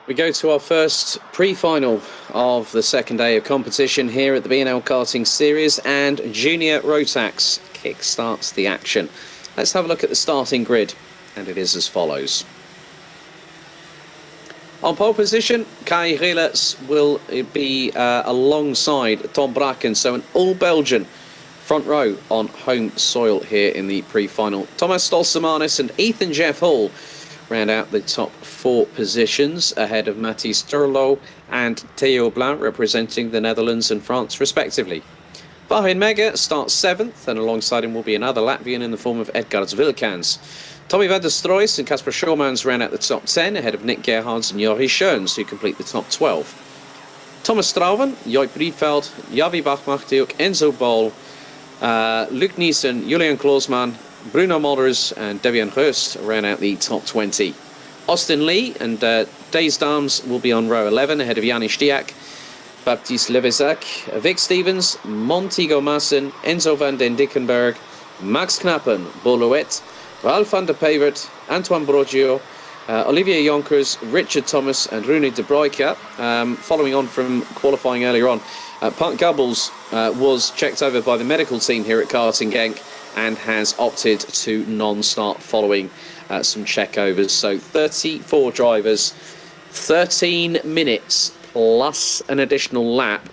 We go to our first pre-final of the second day of competition here at the B&L Karting Series, and Junior Rotax kick-starts the action. Let's have a look at the starting grid, and it is as follows. On pole position, Kai Rielets will be alongside Tom Braken, so an all-Belgian front row on home soil here in the pre-final. Thomas Stolsemanis and Ethan Jeff Hall round out the top four positions ahead of Mathis Turlo and Theo Blanc, representing the Netherlands and France respectively. Vahin Mega starts 7th, and alongside him will be another Latvian in the form of Edgards Wilkans. Tommy van der Stroys and Kasper Schormans round out the top 10 ahead of Nick Gerhards and Jori Schoens, who complete the top 12. Thomas Strauven, Joip Rietveld, Javi Bachmachtiuk, Enzo Bol, Luc Niesen, Julian Kloosman, Bruno Molders and Debian Hurst round out the top 20. Austin Lee and Days Dams will be on row 11 ahead of Janis Stiak, Baptiste Levezak, Vic Stevens, Montego Maassen, Enzo van den Dickenberg, Max Knappen, Boluet, Ralph van der Pevert, Antoine Brogio, Olivier Jonkers, Richard Thomas and Rune de Broeke. Following on from qualifying earlier on, Pat Gubbles was checked over by the medical team here at Karting Genk and has opted to non-start following some checkovers. So 34 drivers, 13 minutes plus an additional lap.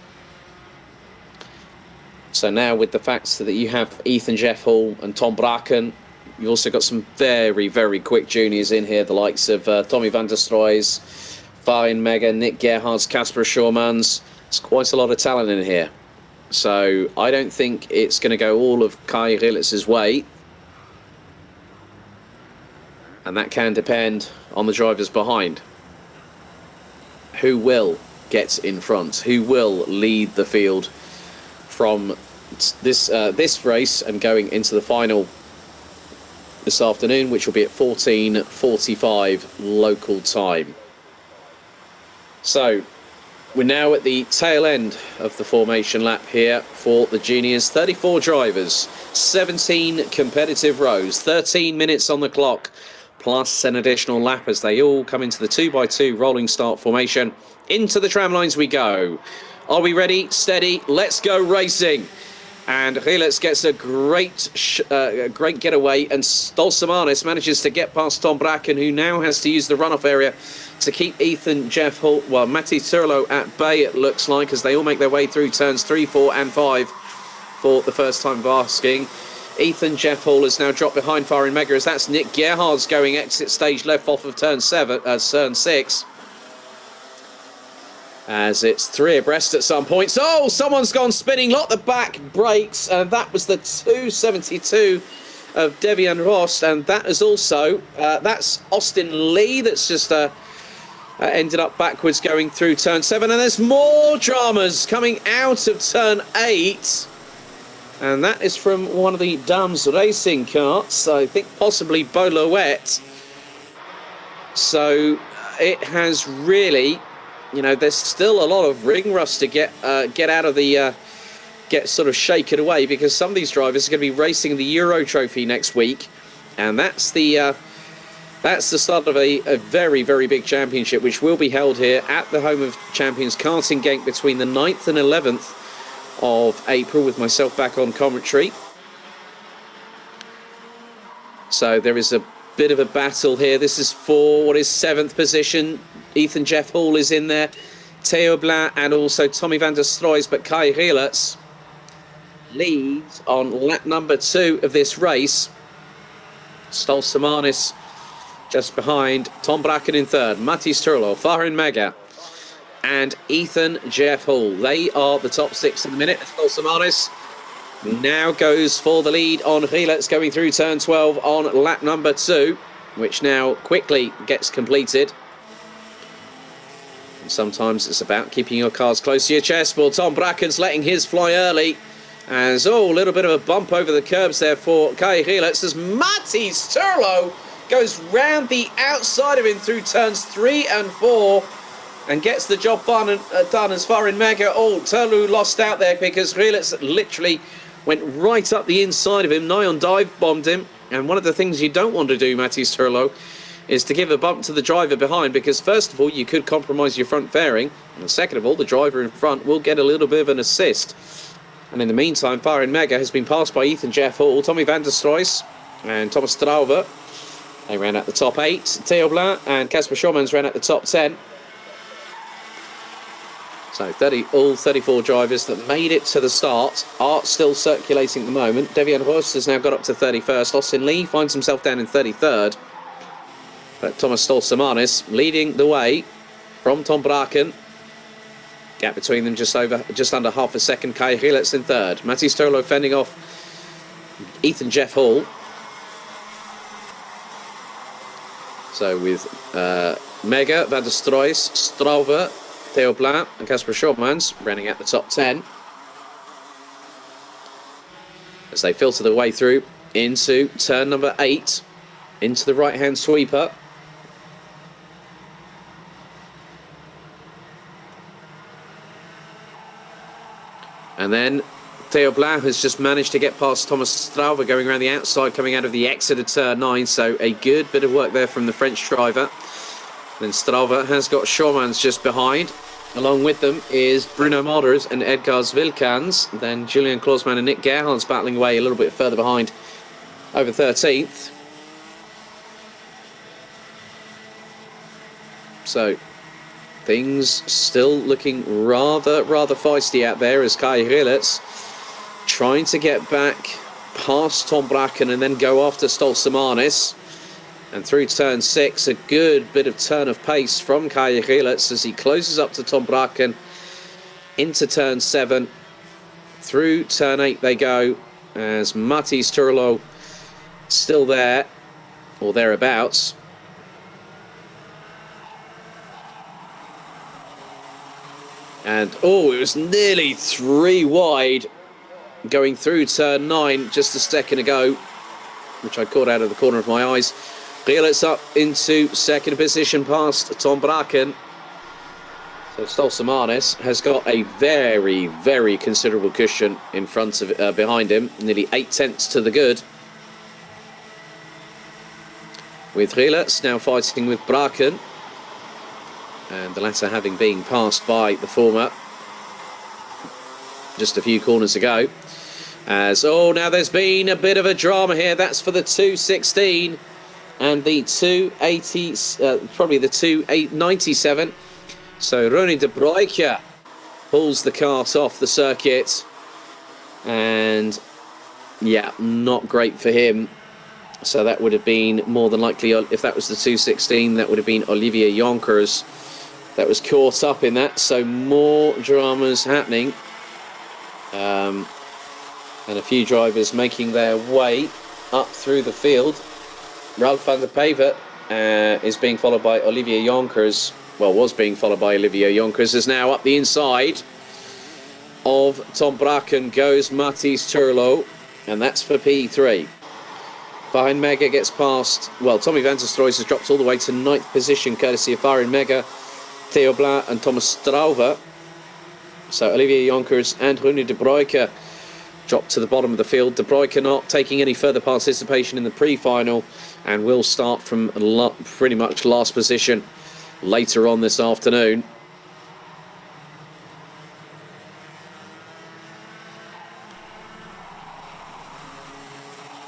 So now with the fact that you have Ethan Jeff Hall and Tom Braken, you also got some very, very quick juniors in here, the likes of Tommy van der Stroys, Vahin Mega, Nick Gerhards, Kasper Schormans. There's quite a lot of talent in here. So I don't think it's going to go all of Kai Rielets' way. And that can depend on the drivers behind. Who will get in front? Who will lead the field from this race and going into the final this afternoon, which will be at 14:45 local time. So we're now at the tail end of the formation lap here for the juniors. 34 drivers, 17 competitive rows, 13 minutes on the clock, plus an additional lap as they all come into the 2x2 rolling start formation. Into the tram lines we go. Are we ready? Steady. Let's go racing. And Rielets gets a great getaway, and Stolsemanis manages to get past Tom Braken, who now has to use the runoff area to keep Ethan Jeff Hall, well, Matti Turlo at bay, it looks like, as they all make their way through turns 3, 4 and 5 for the first time of asking. Ethan Jeff Hall has now dropped behind Vahin Mega, as that's Nick Gerhards going exit stage left off of turn 6. As it's 3 abreast at some points. Oh, someone's gone spinning. Lot the back brakes. And that was the 272 of Devian Rost. And that is also, that's Austin Lee that's just ended up backwards going through turn 7. And there's more dramas coming out of turn 8. And that is from one of the Dams racing carts. I think possibly Boloet. So it has really... You know, there's still a lot of ring rust to get out of the, get sort of shaken away, because some of these drivers are going to be racing the Euro Trophy next week, and that's the start of a very, very big championship, which will be held here at the home of champions Karting Genk between the 9th and 11th of April, with myself back on commentary. So there is a bit of a battle here. This is for what is 7th position. Ethan Jeff Hall is in there, Theo Blanc and also Tommy van der Stroys, but Kai Rielets leads on lap number 2 of this race. Stolsemanis just behind, Tom Braken in 3rd, Mathis Turlo, Vahin Mega and Ethan Jeff Hall. They are the top 6 in the minute. Stolsemanis now goes for the lead on Rielets going through turn 12 on lap number 2, which now quickly gets completed. Sometimes it's about keeping your cards close to your chest. Well, Tom Braken's letting his fly early. As, a little bit of a bump over the curbs there for Kai Rielets, as Mathis Turlo goes round the outside of him through turns 3 and 4 and gets the job done as Vahin Mega. Oh, Turlo lost out there because Rielets literally went right up the inside of him. Nigh on dive bombed him. And one of the things you don't want to do, Mathis Turlo, is to give a bump to the driver behind, because first of all, you could compromise your front fairing, and second of all, the driver in front will get a little bit of an assist. And in the meantime, Farin Mega has been passed by Ethan Jeff Hall, Tommy van der Stroys and Thomas Strauver. They ran at the top 8. Theo Blanc and Casper Schormans ran at the top 10. So all 34 drivers that made it to the start are still circulating at the moment. Devian Roos has now got up to 31st. Austin Lee finds himself down in 33rd. But Thomas Stolzemanis leading the way from Tom Braken. Gap between them just under half a second. Kai Gilets in third. Matty Sterlo fending off Ethan Jeff Hall. So with Mega, Van der Stroys, Strauver, Theo Blanc and Casper Schormans running at the top 10. As they filter their way through into turn number 8, into the right-hand sweeper. And then Theo Blanc has just managed to get past Thomas Strauver going around the outside, coming out of the exit of turn 9. So a good bit of work there from the French driver. Then Strauver has got Schormans just behind. Along with them is Bruno Molders and Edgars Vilkans. Then Julian Klausmann and Nick Gerhards battling away a little bit further behind over 13th. So things still looking rather feisty out there as Kai Gilets trying to get back past Tom Braken and then go after Stolzemanis. And through turn 6, a good bit of turn of pace from Kai Gilets as he closes up to Tom Braken into turn 7. Through turn 8 they go as Matthijs Turlo still there or thereabouts. And it was nearly 3 wide going through turn 9 just a second ago, which I caught out of the corner of my eyes. Gilets up into second position past Tom Braken. So Stolzemanis has got a very considerable cushion in front of behind him, nearly 8 tenths to the good. With Gilets now fighting with Braken, and the latter having been passed by the former just a few corners ago. As now there's been a bit of a drama here. That's for the 216 and the 280, probably the 297. So Ronnie de Bruyker pulls the cart off the circuit, and yeah, not great for him. So that would have been more than likely, if that was the 216, that would have been Olivier Jonkers that was caught up in that. So more dramas happening, and a few drivers making their way up through the field. Ralph van der Pavert is being followed by Olivier Jonkers. Well, was being followed by Olivier Jonkers. Is now up the inside of Tom Braken goes Matthijs Turlo, and that's for P3. Farin Mega gets past, well, Tommy van der Stroys has dropped all the way to 9th position, courtesy of Farin Mega, Theo Blanc and Thomas Strauver. So Olivier Jonkers and Rune de Bruyker dropped to the bottom of the field. De Bruyker not taking any further participation in the pre-final and will start from pretty much last position later on this afternoon.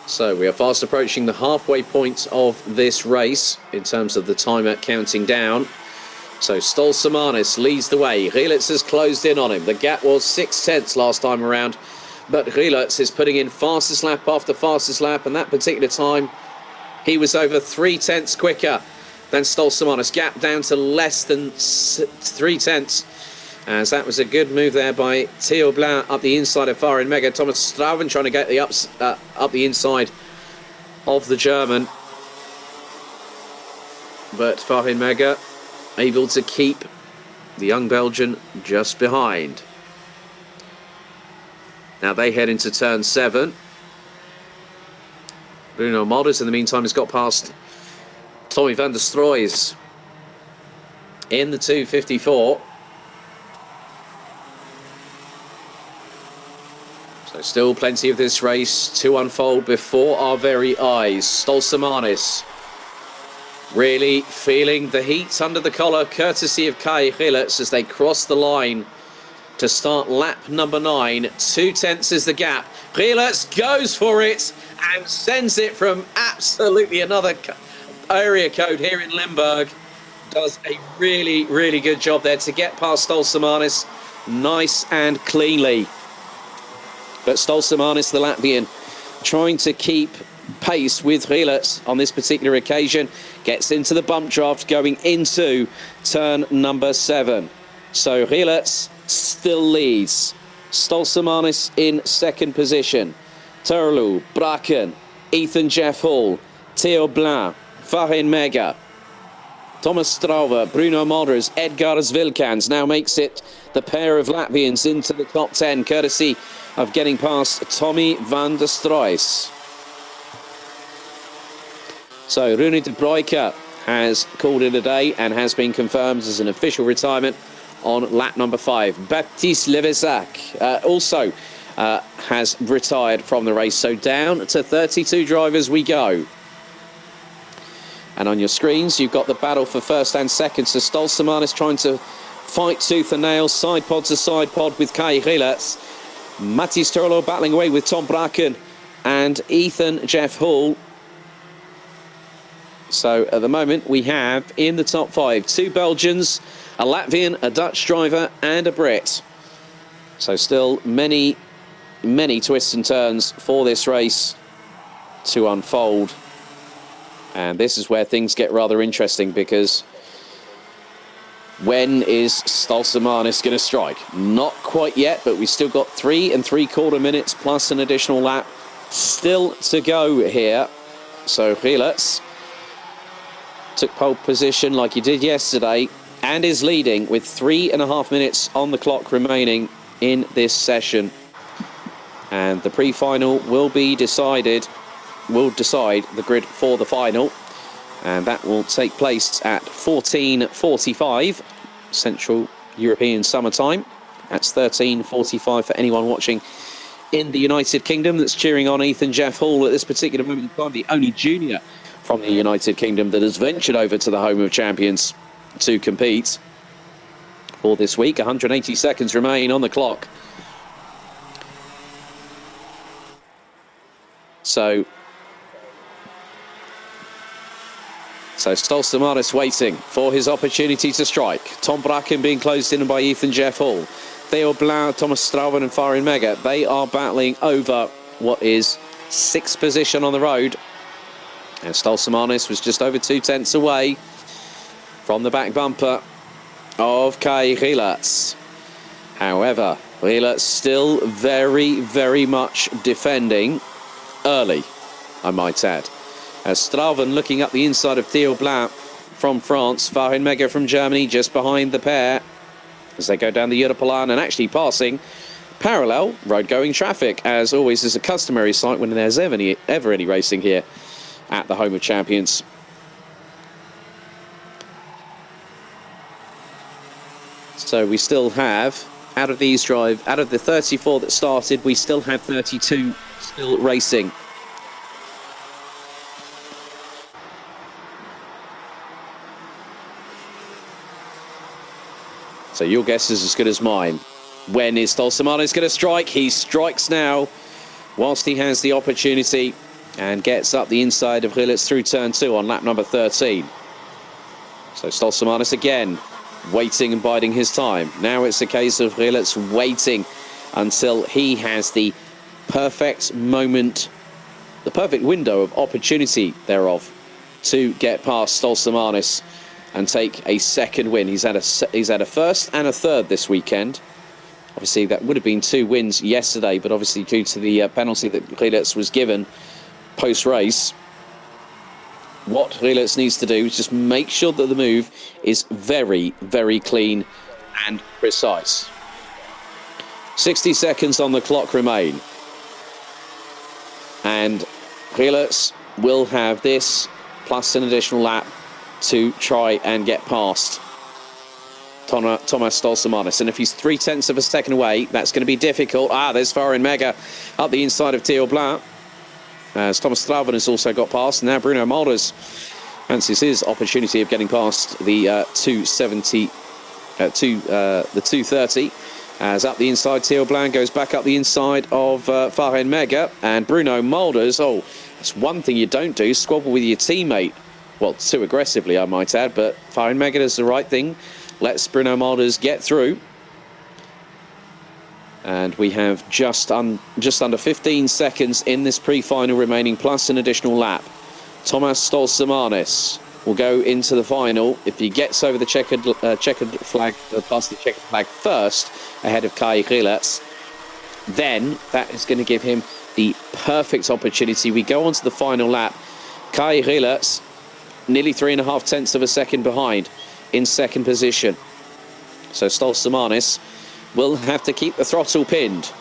So we are fast approaching the halfway point of this race in terms of the timer counting down. So Stolzemanis leads the way. Gilets has closed in on him. The gap was 6 tenths last time around, but Gilets is putting in fastest lap after fastest lap, and that particular time he was over 3 tenths quicker than Stolzemanis. Gap down to less than 3 tenths, as that was a good move there by Theo Blanc up the inside of Farin Mega. Thomas Strauven trying to get the up the inside of the German, but Farin Mega able to keep the young Belgian just behind. Now they head into turn 7. Bruno Molders in the meantime has got past Tommy van der Stroys in the 254. So still plenty of this race to unfold before our very eyes. Stolzemanis Really feeling the heat under the collar, courtesy of Kai Gilles as they cross the line to start lap number 9. 2/10 is the gap. Gilles goes for it and sends it from absolutely another area code here in Limburg. Does a really, really good job there to get past Stolsamanis nice and cleanly. But Stolsamanis, the Latvian, trying to keep pace with Gilles on this particular occasion, gets into the bump draft going into turn number 7. So Gilles still leads. Stolsamanis in second position. Turlu, Braken, Ethan Jeff Hall, Theo Blin, Farin Mega, Thomas Strauver, Bruno Molders, Edgar Vilkans now makes it the pair of Latvians into the top 10, courtesy of getting past Tommy van der Struijs. So Rune de Broeke has called it a day and has been confirmed as an official retirement on lap number 5. Baptiste Levesac also has retired from the race. So down to 32 drivers we go. And on your screens, you've got the battle for first and second. So Stolsamanis trying to fight tooth and nail, side pod to side pod with Kai Gilles. Matthias Turlo battling away with Tom Braken and Ethan Jeff Hall. So at the moment, we have in the top 5, 2 Belgians, a Latvian, a Dutch driver and a Brit. So still many, many twists and turns for this race to unfold. And this is where things get rather interesting, because when is Stolsamanis going to strike? Not quite yet, but we've still got 3 3/4 minutes plus an additional lap still to go here. So Gilles took pole position like he did yesterday and is leading with 3.5 minutes on the clock remaining in this session. And the pre-final will decide the grid for the final, and that will take place at 14:45 Central European Summer Time. That's 13:45 for anyone watching in the United Kingdom that's cheering on Ethan Jeff Hall at this particular moment in time, the only junior from the United Kingdom that has ventured over to the home of champions to compete for this week. 180 seconds remain on the clock. So Stolsamanis waiting for his opportunity to strike. Tom Braken being closed in by Ethan Jeff Hall. Theo Blauw, Thomas Strauven and Farin Mega. They are battling over what is 6th position on the road. And Stolsamanis was just over 2/10 away from the back bumper of Kai Gilles. However, Gilles still very, very much defending early, I might add. As Strauven looking up the inside of Theo Blauw from France, Farin Mega from Germany just behind the pair as they go down the Europalan and actually passing parallel road-going traffic, as always is a customary sight when there's ever any racing here at the home of champions. So we still have, out of the 34 that started, we still have 32 still racing. So your guess is as good as mine. When is Stolsamanis going to strike? He strikes now whilst he has the opportunity and gets up the inside of Gilles through turn 2 on lap number 13. So Stolsamanis again waiting and biding his time. Now it's a case of Gilles waiting until he has the perfect moment, the perfect window of opportunity thereof to get past Stolsamanis and take a second win. He's had a first and a third this weekend. Obviously, that would have been 2 wins yesterday, but obviously due to the penalty that Gilles was given post-race, what Gilles needs to do is just make sure that the move is very, very clean and precise. 60 seconds on the clock remain. And Gilles will have this plus an additional lap to try and get past Thomas Stolsamanis. And if he's 0.3 of a second away, that's going to be difficult. There's Farin Mega up the inside of Theo Blauw, as Thomas Strauven has also got past. Now Bruno Molders fancies his opportunity of getting past the 270, the 230. As up the inside, Theo Blanc goes back up the inside of Fahren Mega, and Bruno Moulders. Oh, that's one thing you don't do, squabble with your teammate. Well, too aggressively, I might add, but Fahren Mega does the right thing. Lets Bruno Moulders get through. And we have just under 15 seconds in this pre-final remaining, plus an additional lap. Thomas Stolzemanis will go into the final if he gets over the checkered flag, past the checkered flag first, ahead of Kai Rilets. Then that is going to give him the perfect opportunity. We go on to the final lap. Kai Rilets, nearly 3.5 tenths of a second behind, in second position. So Stolzemanis will have to keep the throttle pinned,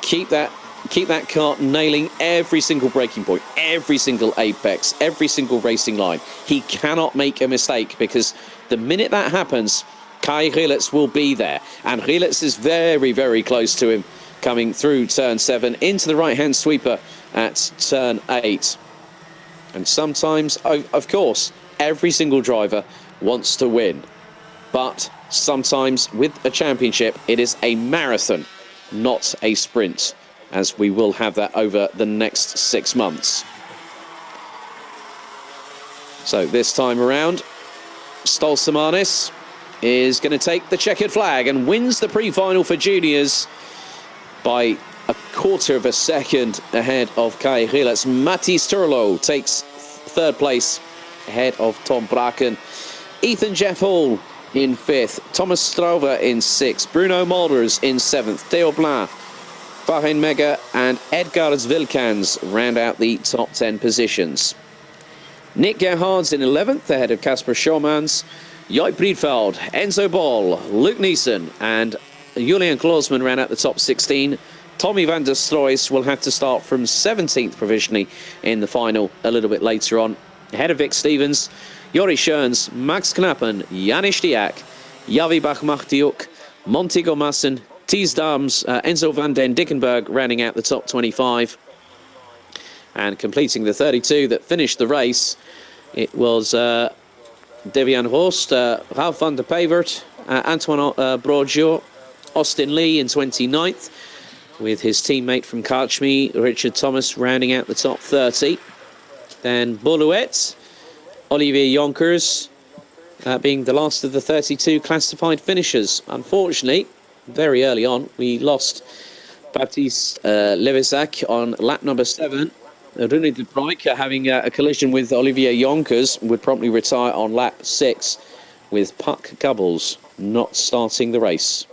keep that kart nailing every single braking point, every single apex, every single racing line. He cannot make a mistake, because the minute that happens, Kai Rilets will be there, and Rilets is very, very close to him, coming through turn 7 into the right-hand sweeper at turn 8. And sometimes, of course, every single driver wants to win, but sometimes with a championship, it is a marathon, not a sprint, as we will have that over the next 6 months. So this time around, Stolzemanis is going to take the checkered flag and wins the pre-final for juniors by a quarter of a second ahead of Kai Rilets. Matti Sturlo takes third place ahead of Tom Braken. Ethan Jeff Hall in 5th, Thomas Strover in 6th, Bruno Moulders in 7th, Theo Blanc, Fahren Mega and Edgar Wilkans round out the top 10 positions. Nick Gerhards in 11th ahead of Kasper Schomans, Joip Briedveld, Enzo Ball, Luke Neeson and Julian Klausman round out the top 16. Tommy van der Stroys will have to start from 17th provisionally in the final a little bit later on, ahead of Vic Stevens, Jori Schoens, Max Knappen, Janis Diak, Javi Bachmachtiuk, Monty Gomassen, Thies Dams, Enzo van den Dickenberg rounding out the top 25. And completing the 32 that finished the race, it was Devian Horst, Ralph van der Pevert, Antoine Broggio, Austin Lee in 29th, with his teammate from Karchmi, Richard Thomas, rounding out the top 30. Then Boluet, Olivier Jonkers, being the last of the 32 classified finishers. Unfortunately, very early on, we lost Baptiste Levesac on lap number 7. Rune de Broek having a collision with Olivier Jonkers would promptly retire on lap 6, with Puck Gubbles not starting the race.